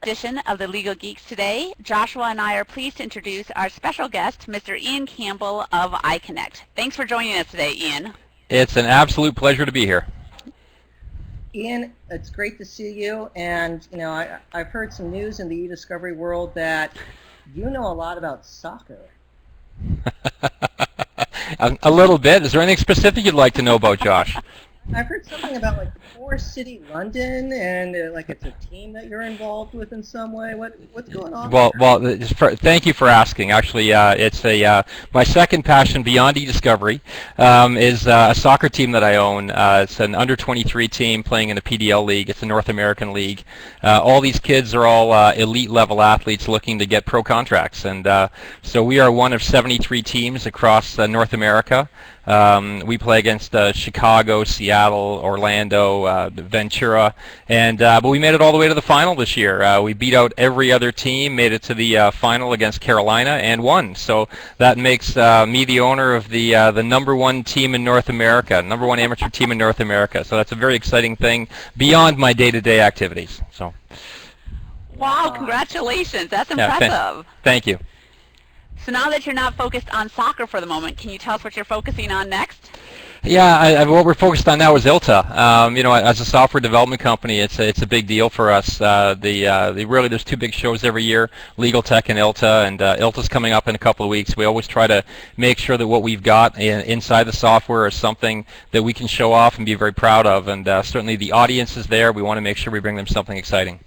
edition of the Legal Geeks today. Joshua and I are pleased to introduce our special guest, Mr. Ian Campbell of ICONECT. Thanks for joining us today, Ian. It's an absolute pleasure to be here. Ian, it's great to see you, and I've heard some news in the eDiscovery world that you know a lot about soccer. A little bit. Is there anything specific you'd like to know about, Josh? I've heard something about like Forest City, London, and like it's a team that you're involved with in some way. What's going on? Thank you for asking. Actually, it's my second passion beyond eDiscovery is a soccer team that I own. It's an under-23 team playing in the PDL league. It's a North American league. All these kids are all elite level athletes looking to get pro contracts, and so we are one of 73 teams across North America. We play against Chicago, Seattle, Orlando, Ventura, and but we made it all the way to the final this year. We beat out every other team, made it to the final against Carolina, and won. So that makes me the owner of the #1 team in North America, #1 amateur team in North America. So that's a very exciting thing beyond my day-to-day activities. So. Wow! Congratulations. That's impressive. Yeah, thank you. So now that you're not focused on soccer for the moment, can you tell us what you're focusing on next? Yeah, what we're focused on now is ILTA. As a software development company, it's a big deal for us. Really, there's two big shows every year: Legal Tech and ILTA, and ILTA's coming up in a couple of weeks. We always try to make sure that what we've got inside the software is something that we can show off and be very proud of. And certainly, the audience is there. We want to make sure we bring them something exciting.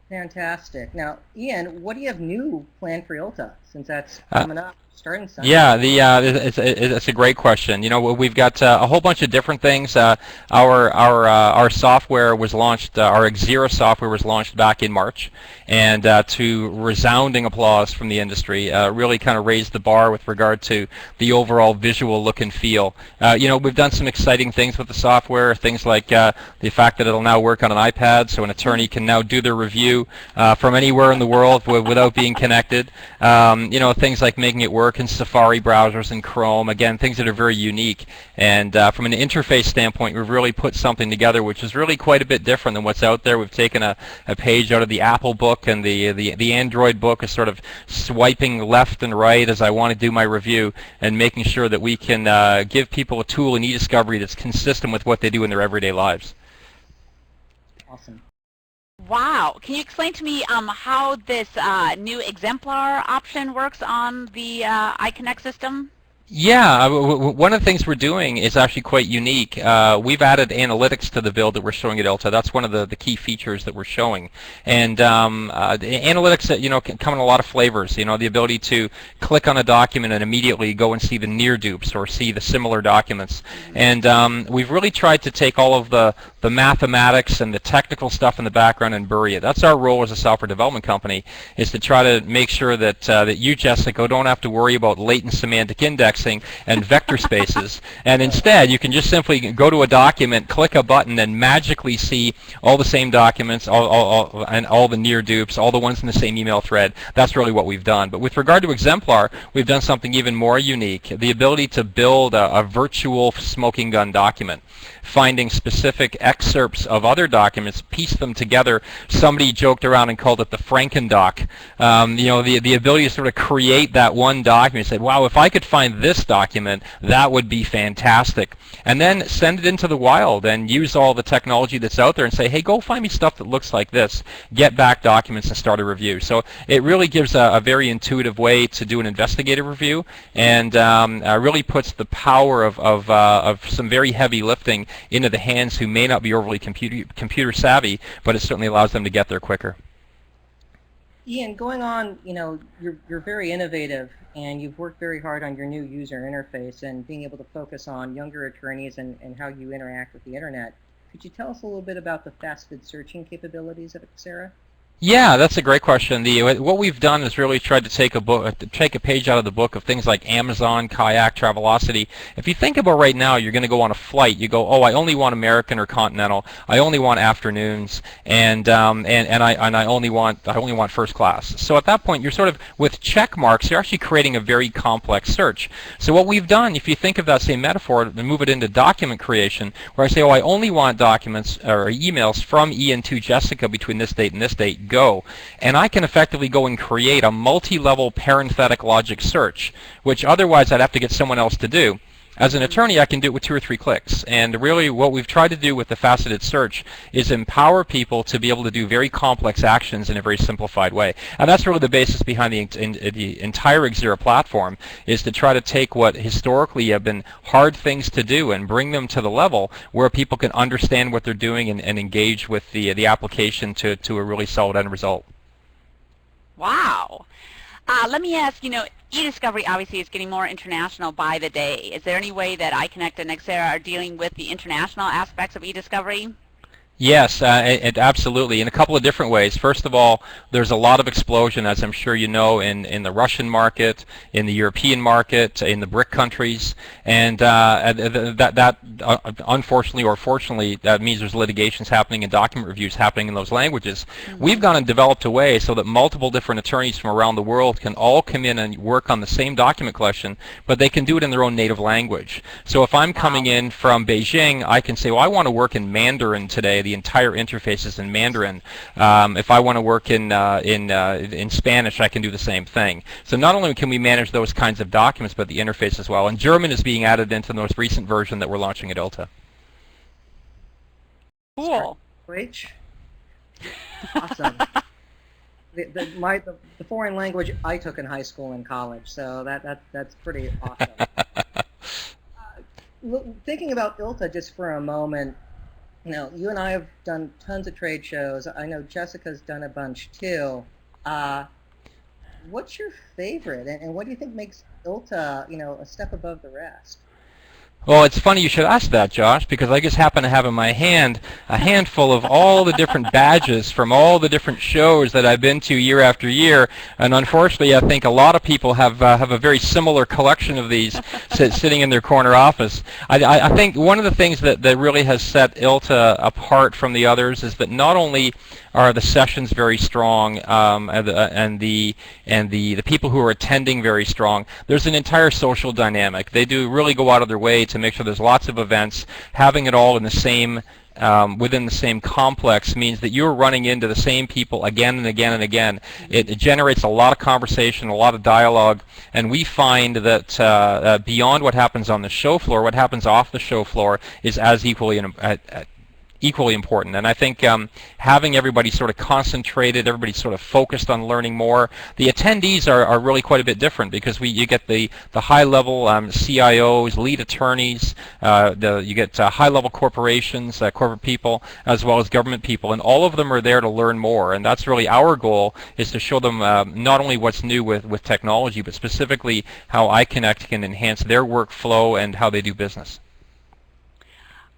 Fantastic. Now, Ian, what do you have new planned for ILTA, since that's coming up, starting Sunday? Yeah, it's a great question. We've got a whole bunch of different things. Our software was launched, our XERA software was launched back in March, and to resounding applause from the industry, really kind of raised the bar with regard to the overall visual look and feel. We've done some exciting things with the software, things like the fact that it'll now work on an iPad, so an attorney can now do their review from anywhere in the world without being connected. Things like making it work in Safari browsers and Chrome. Again, things that are very unique. And from an interface standpoint, we've really put something together which is really quite a bit different than what's out there. We've taken a page out of the Apple book, and the Android book is sort of swiping left and right as I want to do my review, and making sure that we can give people a tool in eDiscovery that's consistent with what they do in their everyday lives. Awesome. Wow. Can you explain to me how this new exemplar option works on the ICONECT system? Yeah, one of the things we're doing is actually quite unique. We've added analytics to the build that we're showing at ILTA. That's one of the key features that we're showing. And the analytics, can come in a lot of flavors. The ability to click on a document and immediately go and see the near dupes or see the similar documents. And we've really tried to take all of the mathematics and the technical stuff in the background and bury it. That's our role as a software development company, is to try to make sure that that you, Jessica, don't have to worry about latent semantic indexing and vector spaces, and instead you can just simply go to a document, click a button, and magically see all the same documents, and all the near dupes, all the ones in the same email thread. That's really what we've done. But with regard to Exemplar, we've done something even more unique: the ability to build a virtual smoking gun document, finding specific excerpts of other documents, piece them together. Somebody joked around and called it the Frankendoc. The ability to sort of create that one document, say, wow, if I could find this document, that would be fantastic. And then send it into the wild and use all the technology that's out there and say, hey, go find me stuff that looks like this. Get back documents and start a review. So it really gives a very intuitive way to do an investigative review, and really puts the power of some very heavy lifting into the hands who may not be overly computer savvy, but it certainly allows them to get there quicker. Ian, going on, you're very innovative, and you've worked very hard on your new user interface and being able to focus on younger attorneys and how you interact with the internet. Could you tell us a little bit about the faceted searching capabilities of XERA? Yeah, that's a great question. What we've done is really tried to take a page out of the book of things like Amazon, Kayak, Travelocity. If you think about right now, you're going to go on a flight. You go, oh, I only want American or Continental. I only want afternoons, and I only want first class. So at that point, you're sort of with check marks. You're actually creating a very complex search. So what we've done, if you think of that same metaphor and move it into document creation, where I say, oh, I only want documents or emails from Ian to Jessica between this date and this date. Go, and I can effectively go and create a multi-level parenthetic logic search, which otherwise I'd have to get someone else to do. As an attorney, I can do it with 2 or 3 clicks. And really what we've tried to do with the faceted search is empower people to be able to do very complex actions in a very simplified way. And that's really the basis behind the entire XERA platform, is to try to take what historically have been hard things to do and bring them to the level where people can understand what they're doing and engage with the application to a really solid end result. Wow. Let me ask, eDiscovery obviously is getting more international by the day. Is there any way that ICONECT and XERA are dealing with the international aspects of eDiscovery? Yes, absolutely, in a couple of different ways. First of all, there's a lot of explosion, as I'm sure you know, in the Russian market, in the European market, in the BRIC countries, and that unfortunately or fortunately, that means there's litigations happening and document reviews happening in those languages. Mm-hmm. We've gone and developed a way so that multiple different attorneys from around the world can all come in and work on the same document collection, but they can do it in their own native language. So if I'm coming in from Beijing, I can say, well, I want to work in Mandarin today. The entire interface is in Mandarin. If I want to work in Spanish, I can do the same thing. So not only can we manage those kinds of documents, but the interface as well. And German is being added into the most recent version that we're launching at ILTA. Cool. Great. Awesome. the foreign language I took in high school and college, so that's pretty awesome. Thinking about ILTA just for a moment. You and I have done tons of trade shows. I know Jessica's done a bunch too. What's your favorite, and what do you think makes ILTA, a step above the rest? Well, it's funny you should ask that, Josh, because I just happen to have in my hand a handful of all the different badges from all the different shows that I've been to year after year, and unfortunately I think a lot of people have a very similar collection of these sitting in their corner office. I think one of the things that really has set ILTA apart from the others is that not only are the sessions very strong and the people who are attending very strong, there's an entire social dynamic. They do really go out of their way to make sure there's lots of events. Having it all in the same within the same complex means that you're running into the same people again and again and again. It generates a lot of conversation, a lot of dialogue, and we find that beyond what happens on the show floor, what happens off the show floor is as equally important. And I think having everybody sort of concentrated, everybody sort of focused on learning more. The attendees are really quite a bit different because you get the high-level CIOs, lead attorneys, you get high-level corporations, corporate people, as well as government people, and all of them are there to learn more. And that's really our goal, is to show them not only what's new with technology, but specifically how ICONECT can enhance their workflow and how they do business.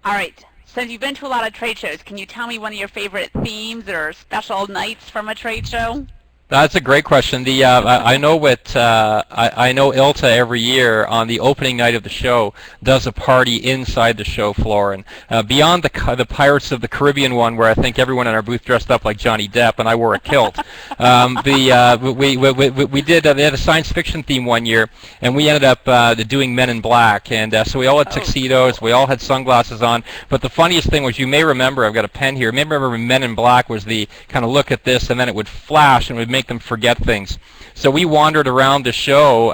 All right. Since you've been to a lot of trade shows, can you tell me one of your favorite themes or special nights from a trade show? That's a great question. I know ILTA every year on the opening night of the show does a party inside the show floor, and beyond the Pirates of the Caribbean one, where I think everyone in our booth dressed up like Johnny Depp and I wore a kilt. They had a science fiction theme one year, and we ended up doing Men in Black, and so we all had tuxedos, we all had sunglasses on. But the funniest thing was, you may remember, I've got a pen here. You may remember Men in Black was the kind of look at this, and then it would flash and it would make them forget things. So we wandered around the show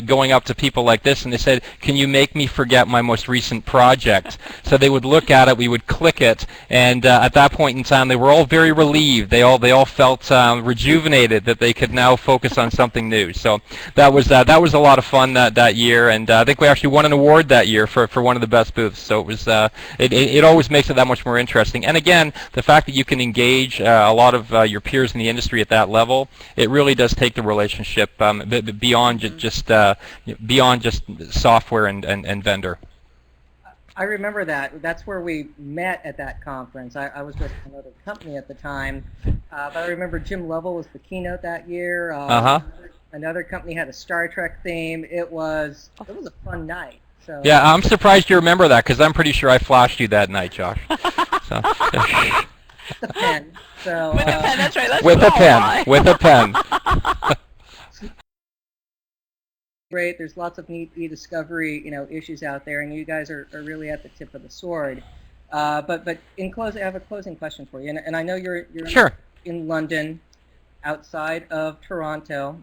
going up to people like this, and they said, can you make me forget my most recent project? So they would look at it, we would click it, and at that point in time they were all very relieved. They all felt rejuvenated that they could now focus on something new. So that was a lot of fun that year, and I think we actually won an award that year for one of the best booths. So it was it always makes it that much more interesting. And again, the fact that you can engage a lot of your peers in the industry at that level, it really does take the relationship beyond just software and vendor. I remember that. That's where we met at that conference. I was with another company at the time, but I remember Jim Lovell was the keynote that year. Another company had a Star Trek theme. It was a fun night. So Yeah, I'm surprised you remember that because I'm pretty sure I flashed you that night, Josh. So, the pen. So With a pen, that's right. Let's with a pen. why. With a pen. Great. There's lots of neat eDiscovery, issues out there, and you guys are really at the tip of the sword. But in closing, I have a closing question for you, and I know you're Sure. in London, outside of Toronto.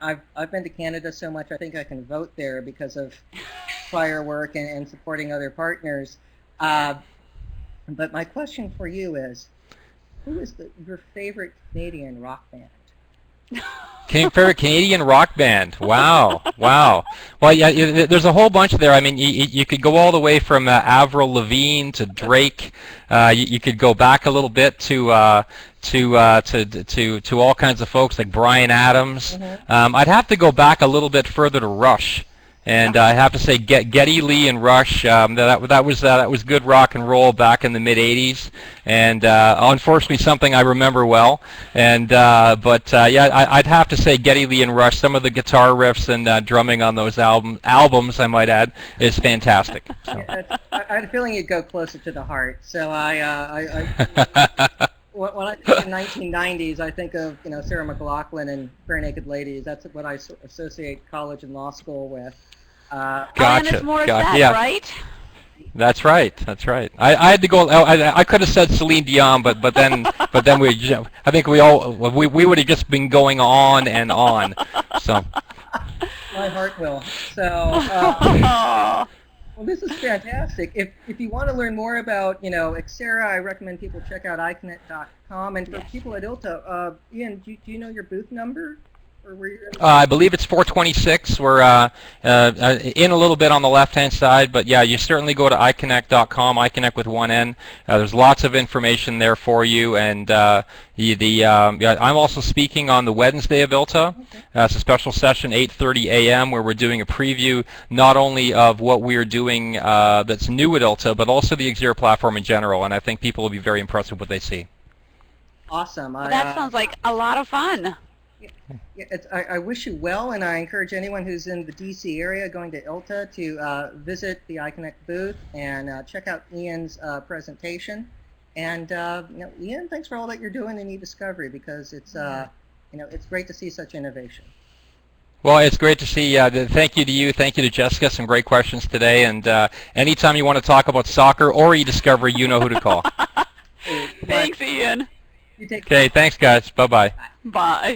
I've been to Canada so much I think I can vote there because of prior work and supporting other partners. But my question for you is, who is your favorite Canadian rock band? Favorite Canadian rock band? Wow, wow. Well, yeah, there's a whole bunch there. I mean, you could go all the way from Avril Lavigne to Drake. You could go back a little bit to all kinds of folks like Bryan Adams. I'd have to go back a little bit further to Rush. And I have to say, Geddy Lee and Rush, that was good rock and roll back in the mid '80s, and unfortunately something I remember well. And yeah, I'd have to say Geddy Lee and Rush. Some of the guitar riffs and drumming on those albums, I might add, is fantastic. So. Yeah, I had a feeling you'd go closer to the heart. So when I think of 1990s, I think of Sarah McLachlan and Bare Naked Ladies. That's what I associate college and law school with. Alanis Morissette, yeah. right? That's right. That's right. I had to go. I could have said Celine Dion, but then I think we would have just been going on and on. So. My heart will. So. Well, this is fantastic. If you want to learn more about XERA, I recommend people check out ICONECT.com. And for people at ILTA, Ian, do you know your booth number? Or where you're I believe it's 426. We're in a little bit on the left-hand side, but yeah, you certainly go to ICONECT.com, ICONECT with one N. There's lots of information there for you, and I'm also speaking on the Wednesday of ILTA. It's a special session, 8:30 a.m., where we're doing a preview not only of what we're doing that's new at ILTA, but also the XERA platform in general, and I think people will be very impressed with what they see. Awesome. Well, that sounds like a lot of fun. Yeah, I wish you well, and I encourage anyone who's in the DC area going to ILTA to visit the ICONECT booth and check out Ian's presentation. And Ian, thanks for all that you're doing in eDiscovery, because it's it's great to see such innovation. Well, it's great to see. Thank you to you. Thank you to Jessica. Some great questions today. And anytime you want to talk about soccer or eDiscovery, you know who to call. Thanks, Ian. You take care. Okay, thanks, guys. Bye-bye. Bye.